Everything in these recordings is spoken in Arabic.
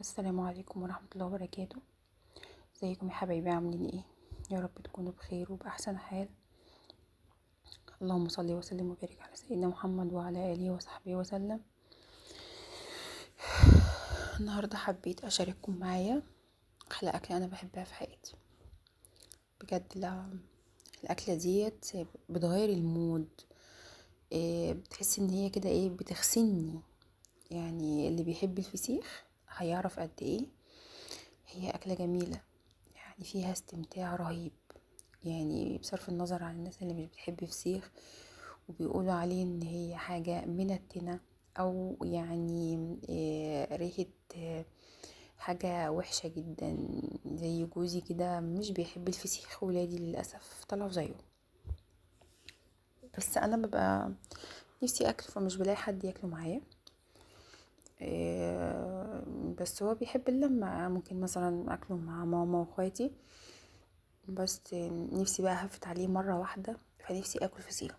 السلام عليكم ورحمة الله وبركاته. ازيكم يا حبايبي؟ عاملين ايه؟ يا رب تكونوا بخير وبأحسن حال. اللهم صل وسلم وبارك على سيدنا محمد وعلى آله وصحبه وسلم. النهاردة حبيت أشارككم معايا أحلى أكلة أنا بحبها في حياتي. بجد الأكلة ديت بتغير المود. بتحس ان هي كده بتغسلني. يعني اللي بيحب الفسيخ هيعرف قد ايه هي أكلة جميلة، يعني فيها استمتاع رهيب. يعني بصرف النظر عن الناس اللي مش بتحب فسيخ وبيقولوا عليه ان هي حاجة منتنة او يعني ريحة، حاجة وحشة جدا. زي جوزي كده مش بيحب الفسيخ، ولادي للأسف طلعوا زيه. بس انا ببقى نفسي اكل فمش بلاقي حد ياكله معايا. بس هو بيحب اللمة، ممكن مثلا اكله مع ماما واخواتي. بس نفسي بقى هفت عليه مرة واحدة، فنفسي اكل فسيخ.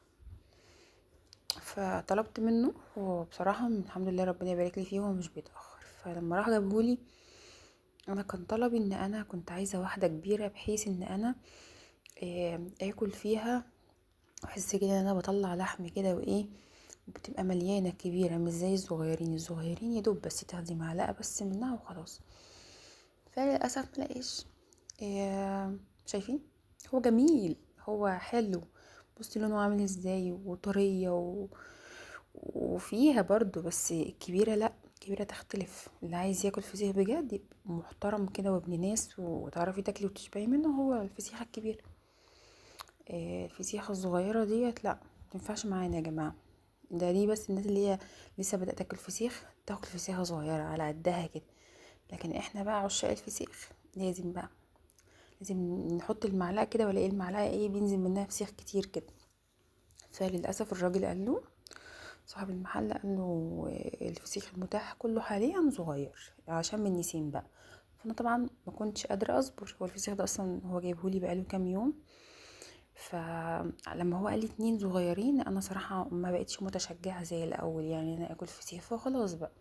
فطلبت منه، وبصراحة الحمد لله ربنا يبارك لي فيه، هو مش بيتأخر. فلما راح جابهولي، انا كان طلبي ان انا كنت عايزة واحدة كبيرة، بحيث ان انا اكل فيها احس كده ان انا بطلع لحم كده بتبقى مليانة كبيرة، مش زي الصغيرين يدوب بس تاخدي معلقة بس منها وخلاص. فللأسف ملاقيش. شايفين؟ هو جميل، هو حلو. بصي لونه عامل ازاي وطرية وفيها برضو، بس الكبيرة لا، الكبيرة تختلف. اللي عايز ياكل فسيخ بجد يبقى محترم كده وابن ناس وتعرفي تاكلي وتشبعي منه، هو الفسيخة الكبيرة. الفسيخة الصغيرة ديت لا، متنفعش معانا يا جماعة. ده ليه؟ بس الناس اللي هي لسه بدأت تاكل فسيخ تاكل فسيخة صغيرة على قدها كده. لكن احنا بقى عشاق الفسيخ، لازم نحط المعلقة كده، ولا المعلقة بينزل منها فسيخ كتير كده. فللأسف الراجل قال له، صاحب المحل قال له الفسيخ المتاح كله حاليا صغير عشان من نسيم بقى. فانا طبعا ما كنتش قادره اصبر، هو الفسيخ ده اصلا هو جايبهولي بقاله كام يوم. فلما هو قال لي 2 صغيرين، انا صراحه ما بقتش متشجعه زي الاول، يعني انا اكل فسيخ فخلاص بقى.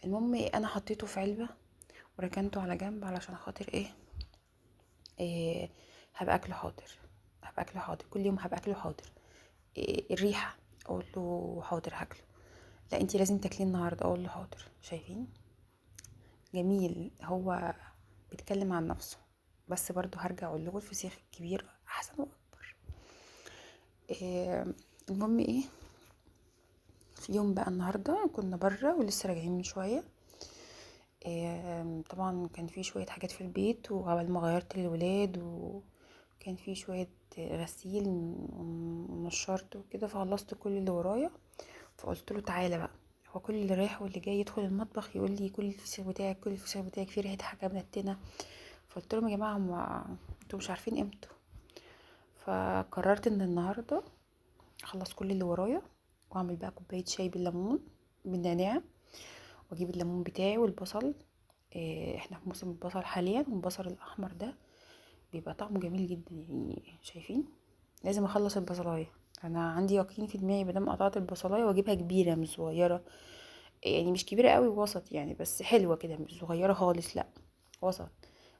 المهم انا حطيته في علبه وركنته على جنب علشان خاطر إيه هبقى اكله حاضر. هبقى اكله حاضر كل يوم، هبقى اكله حاضر. الريحه اقول له حاضر هاكله. لا انتي لازم تاكليه النهارده، اقول له حاضر. شايفين؟ جميل. هو بيتكلم عن نفسه. بس برضو هرجع اقول له الفسيخ الكبير احسن واكبر. إيه المهم في يوم بقى النهارده كنا بره ولسه راجعين من شويه. طبعا كان في شويه حاجات في البيت، وقبل ما غيرت للولاد، وكان في شويه غسيل ونشرت وكده، فخلصت كل اللي ورايا. فقلت له تعالى بقى. هو كل اللي رايح واللي جاي يدخل المطبخ يقول لي كل الفسيخ بتاعك، كل الفسيخ بتاعك فيه ريحه حاجه منتنه. فقلت لهم يا جماعه انتوا مش عارفين قيمته. فقررت ان النهارده اخلص كل اللي ورايا، واعمل بقى كوبايه شاي بالليمون بالنعناع، واجيب الليمون بتاعي والبصل. احنا في موسم البصل حاليا، والبصل الاحمر ده بيبقى طعمه جميل جدا. يعني شايفين؟ لازم اخلص البصلايه. انا عندي يقين في دماغي مادام قطعت البصلايه واجيبها كبيره مش صغيره. يعني مش كبيره قوي، وسط يعني، بس حلوه كده، مش صغيره خالص لا، وسط.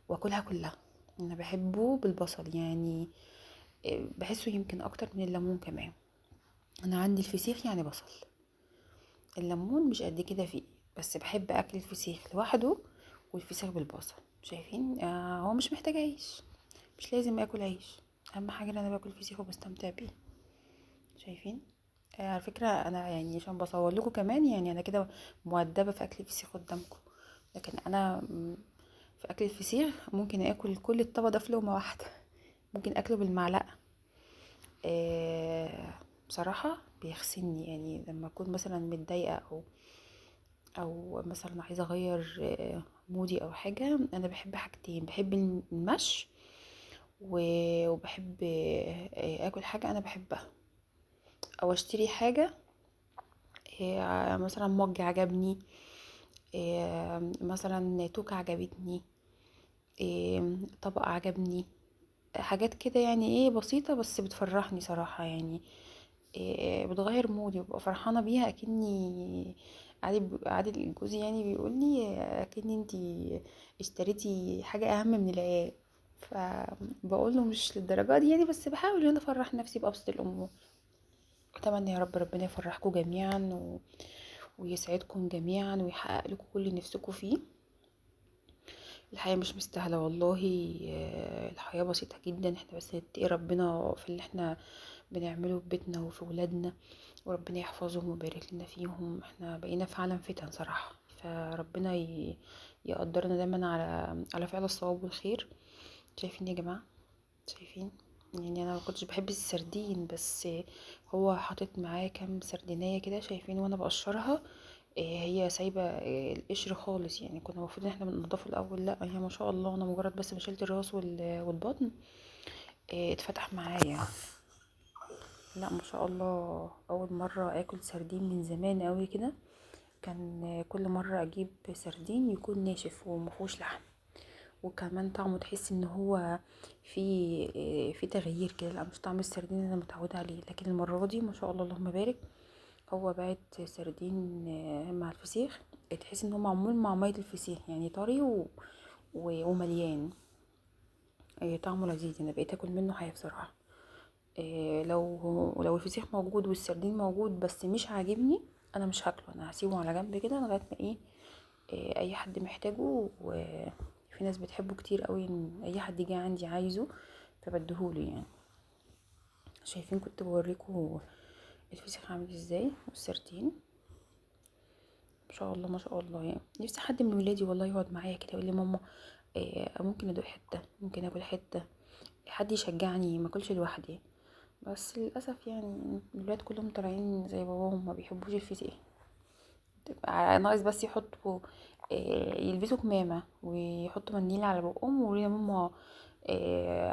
واكلها كلها. انا بحبه بالبصل يعني. بحسه يمكن اكتر من الليمون كمان. انا عندي الفسيخ يعني بصل، الليمون مش قد كده فيه. بس بحب اكل الفسيخ لوحده والفسيخ بالبصل. شايفين؟ هو مش محتاج عيش، مش لازم اكل عيش. اهم حاجه ان انا باكل فسيخ وبستمتع بيه. شايفين؟ على فكره انا يعني عشان بصور لكم كمان، يعني انا كده مؤدبه في اكل الفسيخ قدامكم. لكن انا في اكل الفسيخ ممكن اكل كل الطبق ده في لقمه واحده. ممكن اكله بالمعلقه. بصراحة بيغسلني، يعني لما اكون مثلا متضايقة او مثلا عايزة اغير مودي او حاجة. انا بحب حاجتين، بحب المشي وبحب اكل حاجة انا بحبها، او اشتري حاجة. مثلا موج عجبني، مثلا توكة عجبتني، طبق عجبني. حاجات كده يعني بسيطة بس بتفرحني صراحة يعني. بتغير مودي وببقى فرحانة بيها، اكني عادل جوزي يعني بيقول لي اكن انتي اشتريتي حاجه اهم من العيال. فبقول له مش للدرجه دي يعني، بس بحاول ان انا افرح نفسي بابسط الامور. اتمنى يا رب ربنا يفرحكم جميعا ويسعدكم جميعا ويحقق لكم كل اللي نفسكم فيه. الحياة مش مستاهلة والله. الحياة بسيطة جدا، احنا بس نتقي ربنا في اللي احنا بنعمله في بيتنا وفي ولادنا، وربنا يحفظهم ويبارك لنا فيهم. احنا بقينا فعلا فتن صراحة، فربنا يقدرنا دايما على فعل الصواب والخير. شايفين يا جماعة؟ شايفين؟ يعني انا ما كنتش بحب السردين، بس هو حاطط معاه كام سردينية كده، شايفين وانا بقشرها هي سايبة القشر خالص. يعني كنا المفروض ان احنا بننضفه الاول، لا هي ما شاء الله انا مجرد بس ما شلت الراس والبطن اتفتح معايا. لا ما شاء الله، اول مرة اكل سردين من زمان قوي كده. كان كل مرة اجيب سردين يكون ناشف ومفهوش لحم، وكمان طعمه تحس ان هو في تغيير كده، لا مش طعم السردين اللي انا متعوده عليه. لكن المره دي ما شاء الله اللهم بارك، هو بعت سردين مع الفسيخ، تحس ان هو معمول مع ميه الفسيخ، يعني طري ومليان. طعمه لذيذ، انا بقيت اكل منه حاجه بصراحه. لو الفسيخ موجود والسردين موجود بس مش عاجبني، انا مش هاكله، انا هسيبه على جنب كده لغايه ما اي حد محتاجه. وفي ناس بتحبه كتير قوي، ان اي حد يجي عندي عايزه فبديهوله يعني. شايفين؟ كنت بوريكم الفسيخ عامل ازاي والسردين. ما شاء الله ما شاء الله. يعني نفسي حد من ولادي والله يقعد معايا كده يقول لي ماما ممكن ادوق حته، ممكن اكل حته، حد يشجعني ما اكلش لوحدي. بس للاسف يعني الولاد كلهم طالعين زي باباهم، ما بيحبوش الفسيخ. ناقص بس يحطوا يلبسوا كمامة ويحطوا منديل على بقهم ويقولوا يا ماما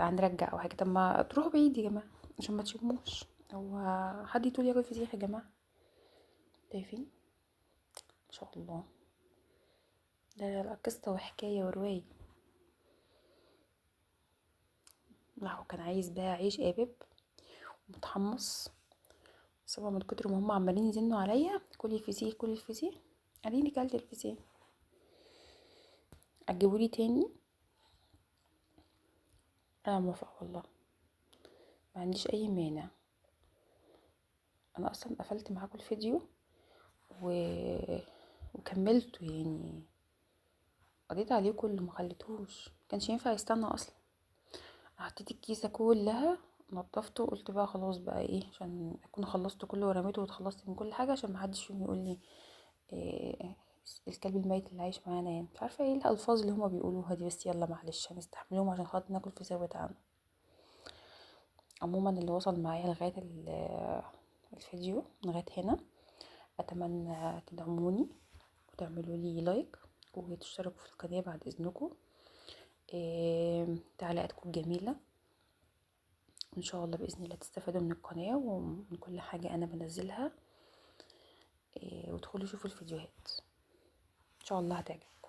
هنرجع او حاجة. طب ما تروحوا بعيد يا جماعة عشان ما تشموش. هو حد يطول ياكل فسيخ يا جماعة؟ شايفين؟ ما شاء الله. لا قصة وحكاية ورواية. لا هو كان عايز بقى عيش قابب ومتحمص، بس هو من كتر ما هم عمالين يزنوا عليا كل الفسيخ كل الفسيخ، اديني كلت الفسيخ. هتجيبولي تاني؟ انا موافقة والله، ما عنديش اي مانع. انا اصلا قفلت معاكم الفيديو و... وكملته يعني، قضيت عليه كله ما خليتهوش، كانش ينفع يستنى اصلا. حطيت الكيسه كلها، نضفته وقلت بقى خلاص بقى عشان اكون خلصت كله ورميته واتخلصت من كل حاجه، عشان محدش فيهم يقول لي إيه الكلب الميت اللي عايش معانا. يعني مش عارفه ايه الالفاظ اللي هما بيقولوها دي، بس يلا معلش هنستحملهم عشان خاطر ناكل في سوا عنه. عموما اللي وصل معايا لغايه الفيديو لغايه هنا، اتمنى تدعموني وتعملوا لي لايك وتشتركوا في القناه بعد اذنكم. تعليقاتكم الجميله ان شاء الله باذن الله تستفادوا من القناه ومن كل حاجه انا بنزلها. وادخلوا شوفوا الفيديوهات ان شاء الله هتعجبكم.